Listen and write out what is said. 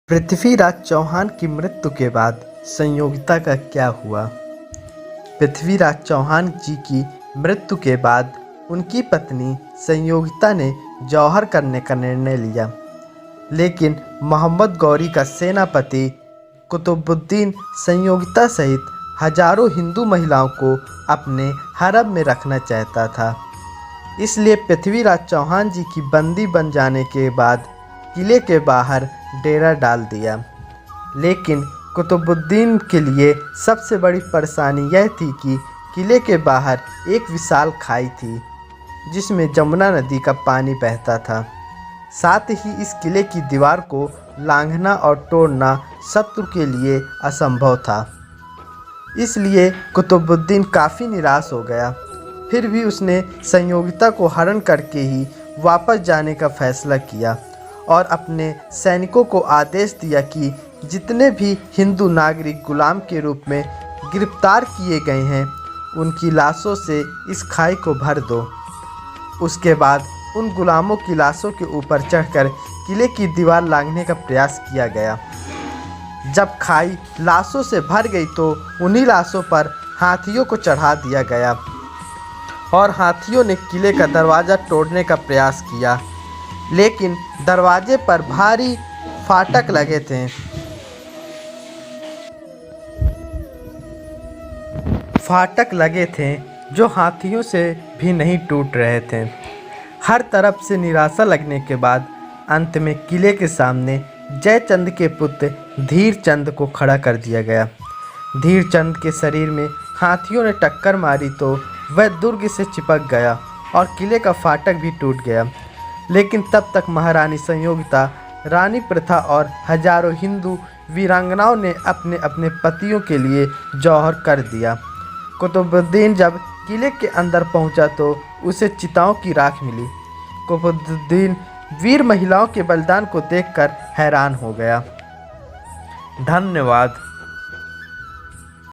पृथ्वीराज चौहान की मृत्यु के बाद संयोगिता का क्या हुआ? पृथ्वीराज चौहान जी की मृत्यु के बाद उनकी पत्नी संयोगिता ने जौहर करने का निर्णय लिया, लेकिन मोहम्मद गौरी का सेनापति कुतुबुद्दीन संयोगिता सहित हजारों हिंदू महिलाओं को अपने हरम में रखना चाहता था। इसलिए पृथ्वीराज चौहान जी की बंदी बन जाने के बाद किले के बाहर डेरा डाल दिया। लेकिन कुतुबुद्दीन के लिए सबसे बड़ी परेशानी यह थी कि किले के बाहर एक विशाल खाई थी जिसमें जमुना नदी का पानी बहता था। साथ ही इस किले की दीवार को लांघना और तोड़ना शत्रु के लिए असंभव था। इसलिए कुतुबुद्दीन काफ़ी निराश हो गया। फिर भी उसने संयोगिता को हरण करके ही वापस जाने का फैसला किया और अपने सैनिकों को आदेश दिया कि जितने भी हिंदू नागरिक गुलाम के रूप में गिरफ्तार किए गए हैं उनकी लाशों से इस खाई को भर दो। उसके बाद उन गुलामों की लाशों के ऊपर चढ़कर किले की दीवार लांघने का प्रयास किया गया। जब खाई लाशों से भर गई तो उन्हीं लाशों पर हाथियों को चढ़ा दिया गया और हाथियों ने किले का दरवाज़ा तोड़ने का प्रयास किया, लेकिन दरवाजे पर भारी फाटक लगे थे। जो हाथियों से भी नहीं टूट रहे थे। हर तरफ से निराशा लगने के बाद अंत में किले के सामने जयचंद के पुत्र धीरचंद को खड़ा कर दिया गया। धीरचंद के शरीर में हाथियों ने टक्कर मारी तो वह दुर्ग से चिपक गया और किले का फाटक भी टूट गया। लेकिन तब तक महारानी संयोगिता, रानी प्रथा और हजारों हिंदू वीरांगनाओं ने अपने अपने पतियों के लिए जौहर कर दिया। कुतुबुद्दीन जब किले के अंदर पहुंचा तो उसे चिताओं की राख मिली। कुतुबुद्दीन वीर महिलाओं के बलिदान को देखकर हैरान हो गया। धन्यवाद।